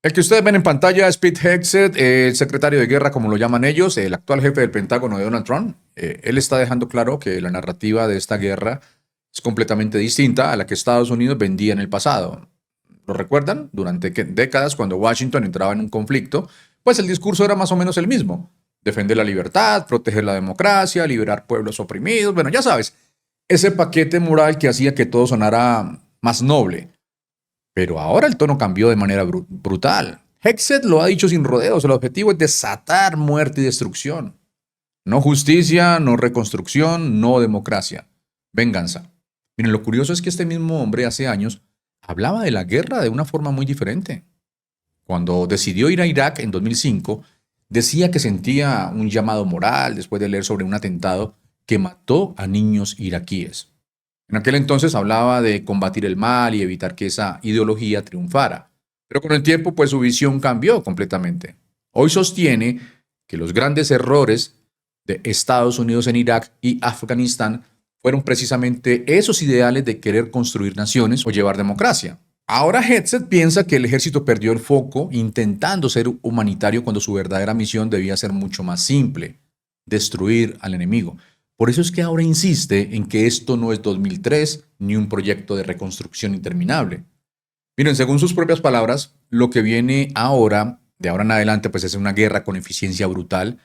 El que ustedes ven en pantalla es Pete Hegseth, el secretario de guerra, como lo llaman ellos, el actual jefe del Pentágono de Donald Trump. Él está dejando claro que la narrativa de esta guerra es completamente distinta a la que Estados Unidos vendía en el pasado. ¿Lo recuerdan? Durante décadas, cuando Washington entraba en un conflicto, pues el discurso era más o menos el mismo. Defender la libertad, proteger la democracia, liberar pueblos oprimidos. Bueno, ya sabes, ese paquete moral que hacía que todo sonara más noble. Pero ahora el tono cambió de manera brutal. Hegseth lo ha dicho sin rodeos, el objetivo es desatar muerte y destrucción. No justicia, no reconstrucción, no democracia. Venganza. Miren, lo curioso es que este mismo hombre hace años hablaba de la guerra de una forma muy diferente. Cuando decidió ir a Irak en 2005, decía que sentía un llamado moral después de leer sobre un atentado que mató a niños iraquíes. En aquel entonces hablaba de combatir el mal y evitar que esa ideología triunfara. Pero con el tiempo, pues su visión cambió completamente. Hoy sostiene que los grandes errores de Estados Unidos en Irak y Afganistán fueron precisamente esos ideales de querer construir naciones o llevar democracia. Ahora Hegseth piensa que el ejército perdió el foco intentando ser humanitario cuando su verdadera misión debía ser mucho más simple: destruir al enemigo. Por eso es que ahora insiste en que esto no es 2003 ni un proyecto de reconstrucción interminable. Miren, según sus propias palabras, lo que viene ahora, de ahora en adelante, pues es una guerra con eficiencia brutal,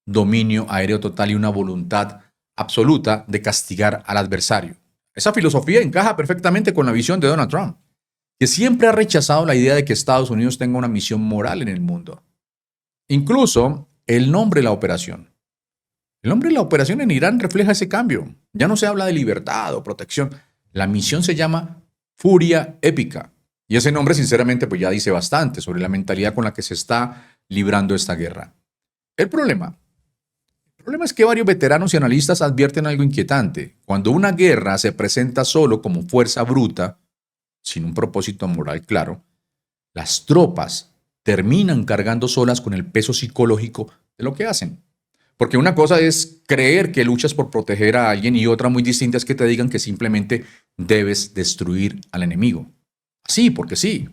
dominio aéreo total y una voluntad absoluta de castigar al adversario. Esa filosofía encaja perfectamente con la visión de Donald Trump, que siempre ha rechazado la idea de que Estados Unidos tenga una misión moral en el mundo. Incluso el nombre de la operación. El nombre de la operación en Irán refleja ese cambio. Ya no se habla de libertad o protección. La misión se llama Furia Épica. Y ese nombre, sinceramente, pues ya dice bastante sobre la mentalidad con la que se está librando esta guerra. El problema es que varios veteranos y analistas advierten algo inquietante. Cuando una guerra se presenta solo como fuerza bruta, sin un propósito moral claro, las tropas terminan cargando solas con el peso psicológico de lo que hacen. Porque una cosa es creer que luchas por proteger a alguien y otra muy distinta es que te digan que simplemente debes destruir al enemigo. Sí, porque sí.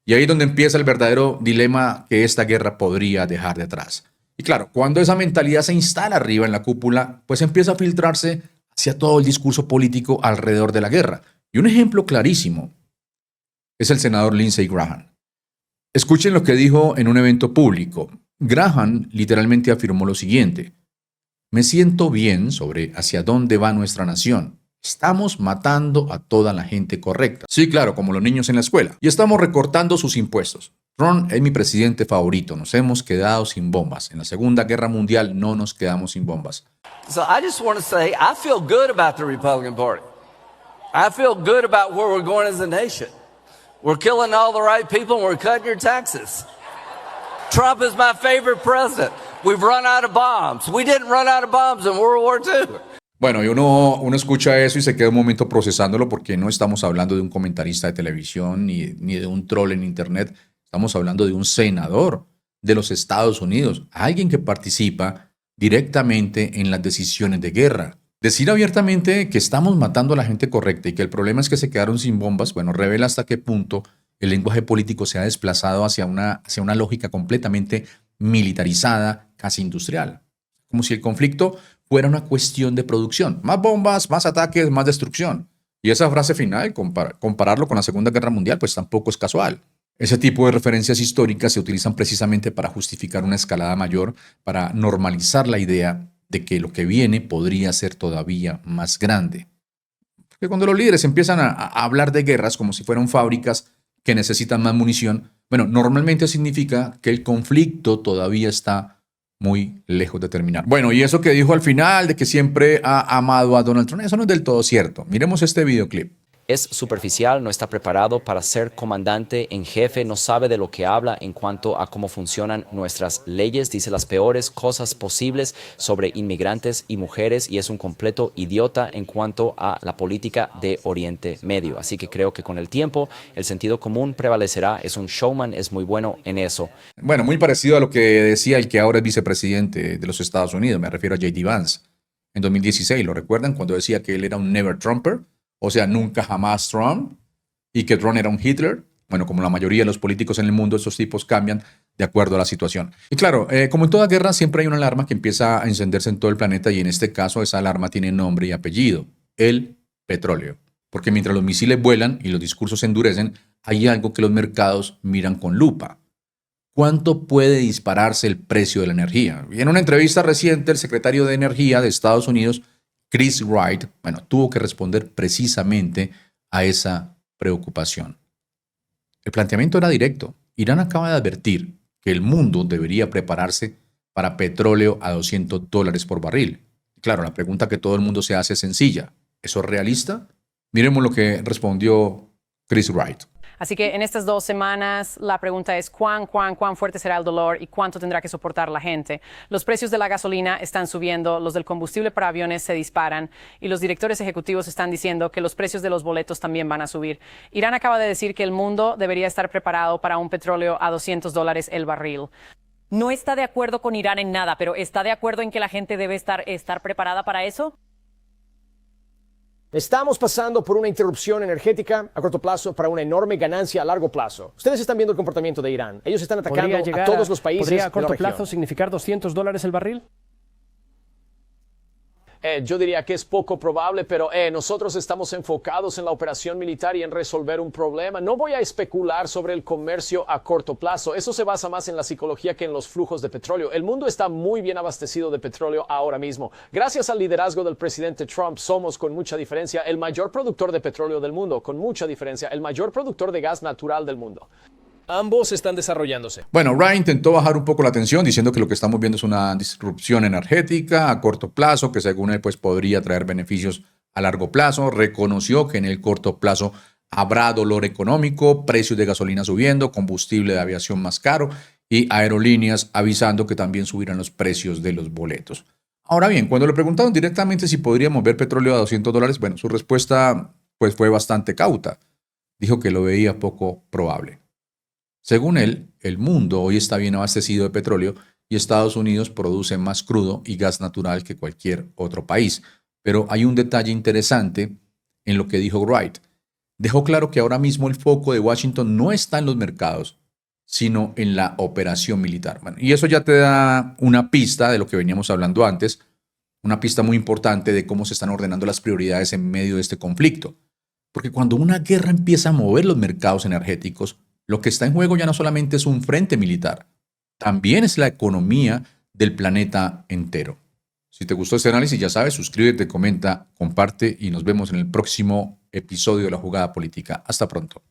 Y ahí es donde empieza el verdadero dilema que esta guerra podría dejar detrás. Y claro, cuando esa mentalidad se instala arriba en la cúpula, pues empieza a filtrarse hacia todo el discurso político alrededor de la guerra. Y un ejemplo clarísimo es el senador Lindsey Graham. Escuchen lo que dijo en un evento público. Graham literalmente afirmó lo siguiente: me siento bien sobre hacia dónde va nuestra nación. Estamos matando a toda la gente correcta. Sí, claro, como los niños en la escuela. Y estamos recortando sus impuestos. Trump es mi presidente favorito. Nos hemos quedado sin bombas. En la Segunda Guerra Mundial no nos quedamos sin bombas. So I just want to say, I feel good about the Republican Party. I feel good about where we're going as a nation. We're killing all the right people and we're cutting your taxes. Trump is my favorite president. We've run out of bombs. We didn't run out of bombs in World War II. Bueno, y uno escucha eso y se queda un momento procesándolo, porque no estamos hablando de un comentarista de televisión ni de un troll en internet. Estamos hablando de un senador de los Estados Unidos, alguien que participa directamente en las decisiones de guerra. Decir abiertamente que estamos matando a la gente correcta y que el problema es que se quedaron sin bombas, bueno, revela hasta qué punto el lenguaje político se ha desplazado hacia una lógica completamente militarizada, casi industrial. Como si el conflicto fuera una cuestión de producción. Más bombas, más ataques, más destrucción. Y esa frase final, compararlo con la Segunda Guerra Mundial, pues tampoco es casual. Ese tipo de referencias históricas se utilizan precisamente para justificar una escalada mayor, para normalizar la idea de que lo que viene podría ser todavía más grande. Porque cuando los líderes empiezan a hablar de guerras como si fueran fábricas que necesitan más munición, bueno, normalmente significa que el conflicto todavía está muy lejos de terminar. Bueno, y eso que dijo al final de que siempre ha amado a Donald Trump, eso no es del todo cierto. Miremos este videoclip. Es superficial, no está preparado para ser comandante en jefe, no sabe de lo que habla en cuanto a cómo funcionan nuestras leyes, dice las peores cosas posibles sobre inmigrantes y mujeres y es un completo idiota en cuanto a la política de Oriente Medio. Así que creo que con el tiempo el sentido común prevalecerá, es un showman, es muy bueno en eso. Bueno, muy parecido a lo que decía el que ahora es vicepresidente de los Estados Unidos, me refiero a J.D. Vance, en 2016, ¿lo recuerdan? Cuando decía que él era un never Trumper. O sea, nunca jamás Trump, y que Trump era un Hitler. Bueno, como la mayoría de los políticos en el mundo, estos tipos cambian de acuerdo a la situación. Y claro, como en toda guerra, siempre hay una alarma que empieza a encenderse en todo el planeta y en este caso esa alarma tiene nombre y apellido, el petróleo. Porque mientras los misiles vuelan y los discursos se endurecen, hay algo que los mercados miran con lupa. ¿Cuánto puede dispararse el precio de la energía? Y en una entrevista reciente, el secretario de Energía de Estados Unidos, Chris Wright, tuvo que responder precisamente a esa preocupación. El planteamiento era directo. Irán acaba de advertir que el mundo debería prepararse para petróleo a $200 por barril. Claro, la pregunta que todo el mundo se hace es sencilla. ¿Eso es realista? Miremos lo que respondió Chris Wright. Así que en estas 2 semanas la pregunta es cuán fuerte será el dolor y cuánto tendrá que soportar la gente. Los precios de la gasolina están subiendo, los del combustible para aviones se disparan y los directores ejecutivos están diciendo que los precios de los boletos también van a subir. Irán acaba de decir que el mundo debería estar preparado para un petróleo a $200 el barril. No está de acuerdo con Irán en nada, pero ¿está de acuerdo en que la gente debe estar preparada para eso? Estamos pasando por una interrupción energética a corto plazo para una enorme ganancia a largo plazo. Ustedes están viendo el comportamiento de Irán. Ellos están atacando a todos los países de la región. ¿Podría a corto plazo significar $200 el barril? Yo diría que es poco probable, pero nosotros estamos enfocados en la operación militar y en resolver un problema. No voy a especular sobre el comercio a corto plazo. Eso se basa más en la psicología que en los flujos de petróleo. El mundo está muy bien abastecido de petróleo ahora mismo. Gracias al liderazgo del presidente Trump, somos con mucha diferencia el mayor productor de petróleo del mundo, con mucha diferencia, el mayor productor de gas natural del mundo. Ambos están desarrollándose. Bueno, Wright intentó bajar un poco la tensión diciendo que lo que estamos viendo es una disrupción energética a corto plazo, que según él podría traer beneficios a largo plazo. Reconoció que en el corto plazo habrá dolor económico, precios de gasolina subiendo, combustible de aviación más caro y aerolíneas avisando que también subirán los precios de los boletos. Ahora bien, cuando le preguntaron directamente si podríamos ver petróleo a $200, bueno, su respuesta fue bastante cauta. Dijo que lo veía poco probable. Según él, el mundo hoy está bien abastecido de petróleo y Estados Unidos produce más crudo y gas natural que cualquier otro país. Pero hay un detalle interesante en lo que dijo Wright. Dejó claro que ahora mismo el foco de Washington no está en los mercados, sino en la operación militar. Bueno, y eso ya te da una pista de lo que veníamos hablando antes, una pista muy importante de cómo se están ordenando las prioridades en medio de este conflicto. Porque cuando una guerra empieza a mover los mercados energéticos, lo que está en juego ya no solamente es un frente militar, también es la economía del planeta entero. Si te gustó este análisis, ya sabes, suscríbete, comenta, comparte y nos vemos en el próximo episodio de La Jugada Política. Hasta pronto.